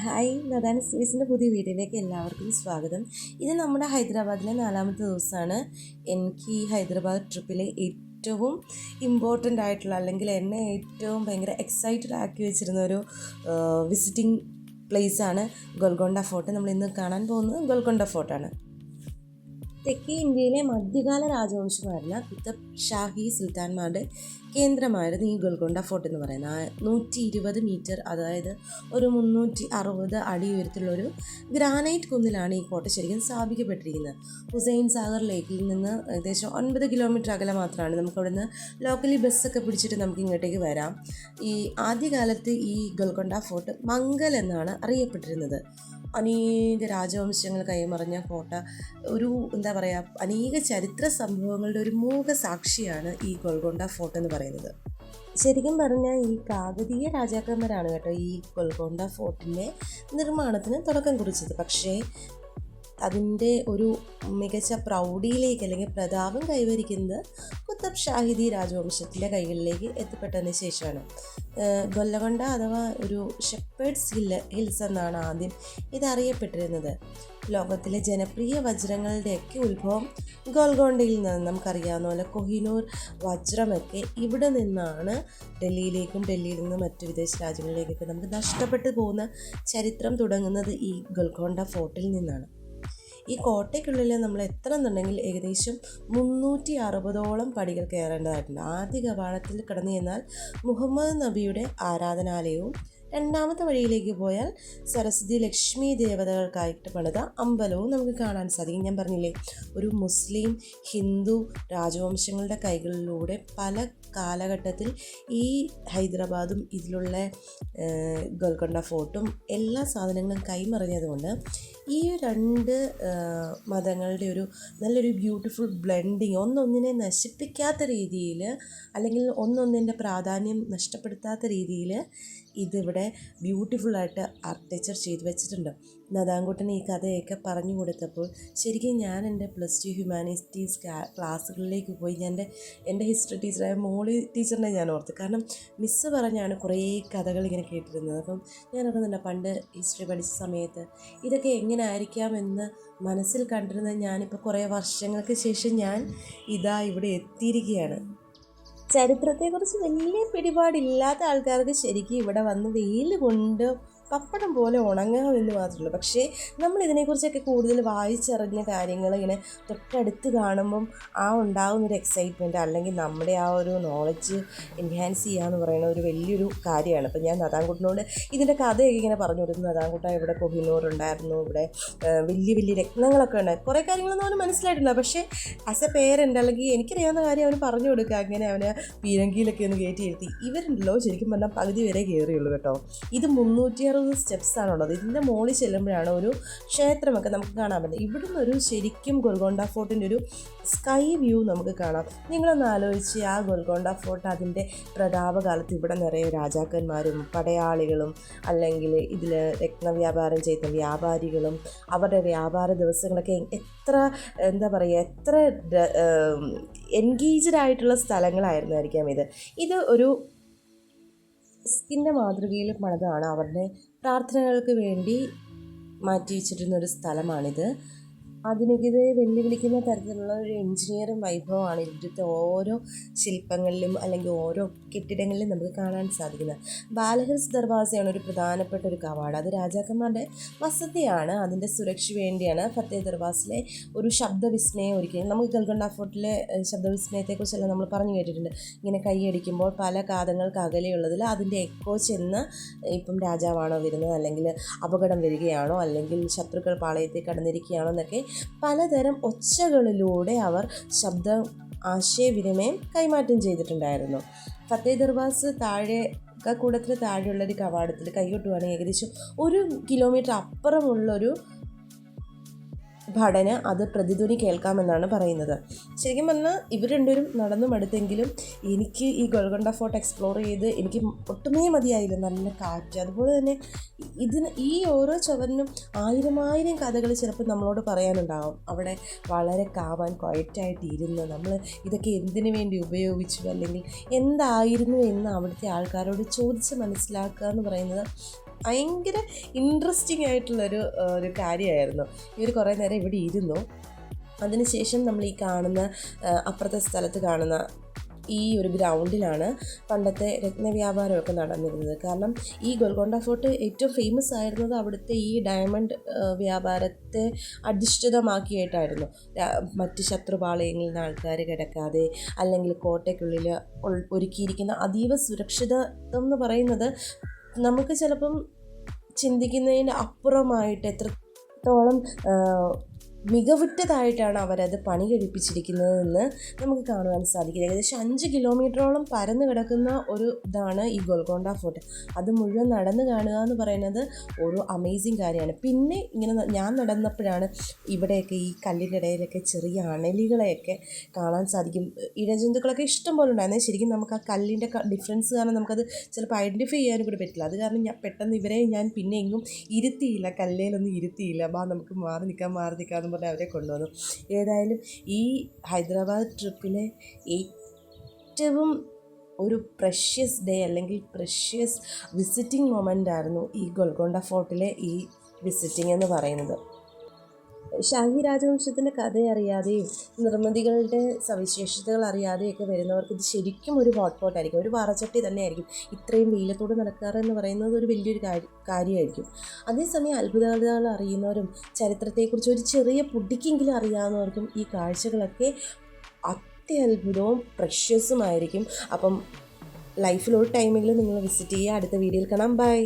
Hi, നദാന സീരീസിൻ്റെ പുതിയ വീഡിയോയിലേക്ക് എല്ലാവർക്കും സ്വാഗതം. ഇത് നമ്മുടെ ഹൈദരാബാദിലെ 4ാമത്തെ ദിവസമാണ്. എനിക്ക് ഈ ഹൈദരാബാദ് ട്രിപ്പിലെ ഏറ്റവും ഇമ്പോർട്ടൻ്റ് ആയിട്ടുള്ള, അല്ലെങ്കിൽ എന്നെ ഏറ്റവും ഭയങ്കര എക്സൈറ്റഡ് ആക്കി വെച്ചിരുന്ന ഒരു വിസിറ്റിംഗ് പ്ലേസാണ് ഗോൽക്കൊണ്ട ഫോർട്ട്. നമ്മൾ ഇന്ന് കാണാൻ പോകുന്നത് ഗോൽക്കൊണ്ട ഫോർട്ടാണ്. തെക്കേ ഇന്ത്യയിലെ മധ്യകാല രാജവംശമായിരുന്ന കുത്തബ് ഷാഹി സുൽത്താൻമാരുടെ കേന്ദ്രമായിരുന്നു ഈ ഗോൽക്കൊണ്ട ഫോർട്ട് എന്ന് പറയുന്നത്. 120 മീറ്റർ, അതായത് ഒരു 360 അടി ഉയരത്തിലുള്ളൊരു ഗ്രാനൈറ്റ് കുന്നിലാണ് ഈ കോട്ട ശരിക്കും സ്ഥാപിക്കപ്പെട്ടിരിക്കുന്നത്. ഹുസൈൻ സാഗർ ലേക്കിൽ നിന്ന് ഏകദേശം 9 കിലോമീറ്റർ അകലെ മാത്രമാണ്. നമുക്കവിടെ നിന്ന് ലോക്കലി ബസ്സൊക്കെ പിടിച്ചിട്ട് നമുക്ക് ഇങ്ങോട്ടേക്ക് വരാം. ഈ ആദ്യകാലത്ത് ഈ ഗോൽക്കൊണ്ട ഫോർട്ട് മംഗൽ എന്നാണ് അറിയപ്പെട്ടിരുന്നത്. അനേക രാജവംശങ്ങൾ കൈമറിഞ്ഞ കോട്ട, ഒരു എന്താ പറയുക, അനേക ചരിത്ര സംഭവങ്ങളുടെ ഒരു മൂക സാക്ഷിയാണ് ഈ ഗോൽക്കൊണ്ട ഫോർട്ട് എന്ന് പറയുന്നത്. ശരിക്കും പറഞ്ഞാൽ ഈ കാകതീയ രാജാക്കന്മാരാണ് കേട്ടോ ഈ ഗോൽക്കൊണ്ട ഫോർട്ടിൻ്റെ നിർമ്മാണത്തിന് തുടക്കം കുറിച്ചത്. പക്ഷേ അതിൻ്റെ ഒരു മികച്ച പ്രൗഢിയിലേക്ക് അല്ലെങ്കിൽ പ്രതാപം കൈവരിക്കുന്നത് കുത്തബ് ഷാഹിദി രാജവംശത്തിൻ്റെ കൈകളിലേക്ക് എത്തിപ്പെട്ടതിന് ശേഷമാണ്. ഗൊല്ലകൊണ്ട അഥവാ ഒരു ഷെപ്പേഡ്സ് ഹിൽസ് എന്നാണ് ആദ്യം ഇതറിയപ്പെട്ടിരുന്നത്. ലോകത്തിലെ ജനപ്രിയ വജ്രങ്ങളുടെയൊക്കെ ഉത്ഭവം ഗോൽക്കൊണ്ടയിൽ നിന്ന്. നമുക്കറിയാവുന്ന പോലെ കൊഹിനൂർ വജ്രമൊക്കെ ഇവിടെ നിന്നാണ് ഡൽഹിയിലേക്കും ഡൽഹിയിൽ നിന്ന് മറ്റു വിദേശ രാജ്യങ്ങളിലേക്കൊക്കെ നമുക്ക് നഷ്ടപ്പെട്ടു പോകുന്ന ചരിത്രം തുടങ്ങുന്നത് ഈ ഗോൽക്കൊണ്ട ഫോർട്ടിൽ നിന്നാണ്. ഈ കോട്ടയ്ക്കുള്ളിൽ നമ്മൾ എത്ര എന്നുണ്ടെങ്കിൽ ഏകദേശം 360ഓളം പടികൾ കയറേണ്ടതായിട്ടുണ്ട്. ആദ്യ കവാടത്തിൽ കടന്നു ചെന്നാൽ മുഹമ്മദ് നബിയുടെ ആരാധനാലയവും, രണ്ടാമത്തെ വഴിയിലേക്ക് പോയാൽ സരസ്വതി ലക്ഷ്മി ദേവതകൾക്കായിട്ട് പണിത അമ്പലവും നമുക്ക് കാണാൻ സാധിക്കും. ഞാൻ പറഞ്ഞില്ലേ, ഒരു മുസ്ലിം ഹിന്ദു രാജവംശങ്ങളുടെ കൈകളിലൂടെ പല കാലഘട്ടത്തിൽ ഈ ഹൈദരാബാദും ഇതിലുള്ള ഗോൽക്കൊണ്ട ഫോർട്ടും എല്ലാ സാധനങ്ങളും കൈമറിഞ്ഞതുകൊണ്ട് ഈ രണ്ട് മതങ്ങളുടെ ഒരു നല്ലൊരു ബ്യൂട്ടിഫുൾ ബ്ലെൻഡിങ്, ഒന്നൊന്നിനെ നശിപ്പിക്കാത്ത രീതിയിൽ അല്ലെങ്കിൽ ഒന്നൊന്നിൻ്റെ പ്രാധാന്യം നഷ്ടപ്പെടുത്താത്ത രീതിയിൽ ഇതിവിടെ ബ്യൂട്ടിഫുള്ളായിട്ട് ആർക്കിടെക്ചർ ചെയ്ത് വെച്ചിട്ടുണ്ട്. നദാൻകുട്ടന് ഈ കഥയൊക്കെ പറഞ്ഞു കൊടുത്തപ്പോൾ ശരിക്കും ഞാൻ എൻ്റെ +2 ഹ്യൂമാനിറ്റീസ് ക്ലാസ്സുകളിലേക്ക് പോയി എൻ്റെ ഹിസ്റ്ററി ടീച്ചറായ മോളി ടീച്ചറിനെ ഞാൻ ഓർത്തു. കാരണം മിസ്സ് പറഞ്ഞാണ് കുറേ കഥകൾ ഇങ്ങനെ കേട്ടിരുന്നത്. അപ്പം ഞാൻ ഓർക്കുന്നുണ്ട് പണ്ട് ഹിസ്റ്ററി പഠിച്ച സമയത്ത് ഇതൊക്കെ എങ്ങനെ ആയിരിക്കാമെന്ന് മനസ്സിൽ കണ്ടിരുന്നത്. ഞാനിപ്പോൾ കുറേ വർഷങ്ങൾക്ക് ശേഷം ഞാൻ ഇതാ ഇവിടെ എത്തിയിരിക്കുകയാണ്. ചരിത്രത്തെക്കുറിച്ച് വലിയ പിടിപാടില്ലാത്ത ആൾക്കാർക്ക് ശരിക്കും ഇവിടെ വന്ന് വെയിൽ കൊണ്ട് പപ്പടം പോലെ ഉണങ്ങാമെന്ന് മാത്രമേ. പക്ഷേ നമ്മൾ ഇതിനെക്കുറിച്ചൊക്കെ കൂടുതൽ വായിച്ചറിഞ്ഞ കാര്യങ്ങൾ ഇങ്ങനെ തൊട്ടടുത്ത് കാണുമ്പം ഉണ്ടാകുന്നൊരു എക്സൈറ്റ്മെൻറ്റ്, അല്ലെങ്കിൽ നമ്മുടെ ആ ഒരു നോളജ് എൻഹാൻസ് ചെയ്യുക എന്ന് പറയുന്ന ഒരു വലിയൊരു കാര്യമാണ്. ഇപ്പം ഞാൻ നദാൻകുട്ടനോട് ഇതിൻ്റെ കഥയൊക്കെ ഇങ്ങനെ പറഞ്ഞു കൊടുക്കുന്നു. നദാൻകുട്ട ഇവിടെ കൊഹിനൂർ ഉണ്ടായിരുന്നു, ഇവിടെ വലിയ വലിയ രത്നങ്ങളൊക്കെ ഉണ്ട്. കുറേ കാര്യങ്ങളൊന്നും അവന് മനസ്സിലായിട്ടില്ല. പക്ഷേ ആസ് എ പേരൻ്റ് അല്ലെങ്കിൽ എനിക്കറിയാവുന്ന കാര്യം അവന് പറഞ്ഞു കൊടുക്കുക. അങ്ങനെ അവന് പീരങ്കിയിലൊക്കെ ഒന്ന് കയറ്റി ഇരുത്തി. ഇവരുണ്ടല്ലോ ശരിക്കും പറഞ്ഞാൽ പകുതി വരെ കയറിയുള്ളൂ കേട്ടോ. ഇത് 360 സ്റ്റെപ്സാണുള്ളത്. ഇതിൻ്റെ മുകളിൽ ചെല്ലുമ്പോഴാണ് ഒരു ക്ഷേത്രമൊക്കെ നമുക്ക് കാണാൻ പറ്റുന്നത്. ഇവിടുന്ന് ഒരു ശരിക്കും ഗോൽക്കൊണ്ട ഫോർട്ടിൻ്റെ ഒരു സ്കൈ വ്യൂ നമുക്ക് കാണാം. നിങ്ങളൊന്ന് ആലോചിച്ച്, ആ ഗോൽക്കൊണ്ട ഫോർട്ട് അതിൻ്റെ പ്രതാപകാലത്ത് ഇവിടെ നിറയെ രാജാക്കന്മാരും പടയാളികളും അല്ലെങ്കിൽ ഇതിൽ രത്നവ്യാപാരം ചെയ്യുന്ന വ്യാപാരികളും അവരുടെ വ്യാപാര ദിവസങ്ങളൊക്കെ എത്ര എന്താ പറയുക, എത്ര എൻഗേജ്ഡ് ആയിട്ടുള്ള സ്ഥലങ്ങളായിരുന്നായിരിക്കാം ഇത് ഒരു സ്കിൻ്റെ മാതൃകയിൽ പണിതാണ്. അവരുടെ പ്രാർത്ഥനകൾക്ക് വേണ്ടി മാറ്റി വെച്ചിരുന്നൊരു സ്ഥലമാണിത്. ആധുനികതയെ വെല്ലുവിളിക്കുന്ന തരത്തിലുള്ള ഒരു എൻജിനീയറിംഗ് വൈഭവമാണ് ഇവിടുത്തെ ഓരോ ശില്പങ്ങളിലും അല്ലെങ്കിൽ ഓരോ കെട്ടിടങ്ങളിലും നമുക്ക് കാണാൻ സാധിക്കുന്നത്. ബാലഹിൽസ് ദർവാസയാണ് ഒരു പ്രധാനപ്പെട്ട ഒരു കവാടം. അത് രാജാക്കന്മാരുടെ വസതിയാണ്. അതിൻ്റെ സുരക്ഷ വേണ്ടിയാണ് ഫത്തേ ദർവാസിലെ ഒരു ശബ്ദവിസ്മയം ഒരുക്കി. നമുക്ക് ഗോൽക്കൊണ്ട ഫോർട്ടിലെ ശബ്ദവിസ്മയത്തെക്കുറിച്ചെല്ലാം നമ്മൾ പറഞ്ഞു കേട്ടിട്ടുണ്ട്. ഇങ്ങനെ കൈയടിക്കുമ്പോൾ പല കാതങ്ങൾക്ക് അകലെയുള്ളതിൽ അതിൻ്റെ എക്കോ ചെന്ന് ഇപ്പം രാജാവാണോ വരുന്നത്, അല്ലെങ്കിൽ അപകടം വരികയാണോ, അല്ലെങ്കിൽ ശത്രുക്കൾ പാളയത്തിൽ കടന്നിരിക്കുകയാണോ എന്നൊക്കെ പലതരം ഒച്ചകളിലൂടെ അവർ ശബ്ദ ആശയവിനിമയം കൈമാറ്റം ചെയ്തിട്ടുണ്ടായിരുന്നു. ഫത്തേ ദർവാസ് കൂടത്തിന് താഴെയുള്ളൊരു കവാടത്തിൽ കൈകൊട്ടുവാണെങ്കിൽ ഏകദേശം 1 കിലോമീറ്റർ അപ്പുറമുള്ളൊരു ഭടന് അത് പ്രതിധ്വനി കേൾക്കാമെന്നാണ് പറയുന്നത്. ശരിക്കും പറഞ്ഞാൽ ഇവർ രണ്ടുപേരും നടന്നു മടുത്തെങ്കിലും എനിക്ക് ഈ ഗോൽക്കൊണ്ട ഫോർട്ട് എക്സ്പ്ലോർ ചെയ്ത് എനിക്ക് ഒട്ടുമേ മതിയായില്ല. നല്ല കാറ്റ്, അതുപോലെ തന്നെ ഈ ഓരോ ചുവരിനും ആയിരം കഥകൾ ചിലപ്പോൾ നമ്മളോട് പറയാനുണ്ടാകും. അവിടെ വളരെ ക്വയറ്റായിട്ട് ഇരുന്ന് നമ്മൾ ഇതൊക്കെ എന്തിനു വേണ്ടി ഉപയോഗിച്ചു അല്ലെങ്കിൽ എന്തായിരുന്നു എന്ന് അവിടുത്തെ ആൾക്കാരോട് ചോദിച്ച് മനസ്സിലാക്കുക എന്ന് പറയുന്നത് ഭയങ്കര ഇൻട്രസ്റ്റിംഗ് ആയിട്ടുള്ളൊരു ഒരു കാര്യമായിരുന്നു. ഇവർ കുറേ നേരം ഇവിടെ ഇരുന്നു. അതിനുശേഷം നമ്മൾ ഈ കാണുന്ന അപ്പുറത്തെ സ്ഥലത്ത് കാണുന്ന ഈ ഒരു ഗ്രൗണ്ടിലാണ് പണ്ടത്തെ രത്നവ്യാപാരമൊക്കെ നടന്നിരുന്നത്. കാരണം ഈ ഗോൽക്കൊണ്ട ഫോർട്ട് ഏറ്റവും ഫേമസ് ആയിരുന്നത് അവിടുത്തെ ഈ ഡയമണ്ട് വ്യാപാരത്തെ അധിഷ്ഠിതമാക്കിയിട്ടായിരുന്നു. മറ്റ് ശത്രുപാളയങ്ങളിൽ നിന്ന് ആൾക്കാർ കിടക്കാതെ, അല്ലെങ്കിൽ കോട്ടയ്ക്കുള്ളിൽ ഒരുക്കിയിരിക്കുന്ന അതീവ സുരക്ഷിതത്വം എന്ന് പറയുന്നത് നമുക്ക് ചിലപ്പം ചിന്തിക്കുന്നതിന് അപ്പുറമായിട്ട് എത്രത്തോളം മികവുറ്റതായിട്ടാണ് അവരത് പണി കഴിപ്പിച്ചിരിക്കുന്നതെന്ന് നമുക്ക് കാണുവാൻ സാധിക്കും. ഏകദേശം 5 കിലോമീറ്ററോളം പരന്ന് കിടക്കുന്ന ഒരു ഇതാണ് ഈ ഗോൽക്കൊണ്ട ഫോർട്ട്. അത് മുഴുവൻ നടന്ന് കാണുക എന്ന് പറയുന്നത് ഒരു അമേസിങ് കാര്യമാണ്. പിന്നെ ഇങ്ങനെ ഞാൻ നടന്നപ്പോഴാണ് ഇവിടെയൊക്കെ ഈ കല്ലിൻ്റെ ഇടയിലൊക്കെ ചെറിയ അണലികളെയൊക്കെ കാണാൻ സാധിക്കും. ഇഴജന്തുക്കളൊക്കെ ഇഷ്ടം പോലെ ഉണ്ടായിരുന്നു. ശരിക്കും നമുക്ക് ആ കല്ലിൻ്റെ ഡിഫറൻസ് കാരണം നമുക്കത് ചിലപ്പോൾ ഐഡൻറ്റിഫൈ ചെയ്യാനും കൂടി പറ്റില്ല. അത് കാരണം ഞാൻ പെട്ടെന്ന് ഇവരെ ഞാൻ പിന്നെ എങ്ങും ഇരുത്തിയില്ല, കല്ലേലൊന്നും ഇരുത്തിയില്ല. നമുക്ക് മാറി നിൽക്കാൻ പറഞ്ഞ് അവരെ കൊണ്ടുവന്നു. ഏതായാലും ഈ ഹൈദരാബാദ് ട്രിപ്പിലെ ഏറ്റവും ഒരു പ്രഷ്യസ് ഡേ അല്ലെങ്കിൽ പ്രഷ്യസ് വിസിറ്റിംഗ് മൊമെൻ്റ് ആയിരുന്നു ഈ ഗോൽക്കൊണ്ട ഫോർട്ടിലെ ഈ വിസിറ്റിംഗ് എന്ന് പറയുന്നത്. ഷാഹി രാജവംശത്തിൻ്റെ കഥ അറിയാതെയും നിർമ്മിതികളുടെ സവിശേഷതകൾ അറിയാതെയൊക്കെ വരുന്നവർക്ക് ഇത് ശരിക്കും ഒരു ഹോട്ട്പോട്ടായിരിക്കും, ഒരു വാറച്ചട്ടി തന്നെയായിരിക്കും. ഇത്രയും വെയിലത്തോട് നടക്കാറ് എന്ന് പറയുന്നത് ഒരു വലിയൊരു കാര്യമായിരിക്കും. അതേസമയം അത്ഭുതകഥകൾ അറിയുന്നവരും ചരിത്രത്തെക്കുറിച്ച് ഒരു ചെറിയ പൊടിക്കെങ്കിലും അറിയാവുന്നവർക്കും ഈ കാഴ്ചകളൊക്കെ അത്യത്ഭുതവും പ്രഷ്യസുമായിരിക്കും. അപ്പം ലൈഫിൽ ഒരു ടൈമെങ്കിലും നിങ്ങൾ വിസിറ്റ് ചെയ്യുക. അടുത്ത വീഡിയോയിൽ കാണാം. ബൈ.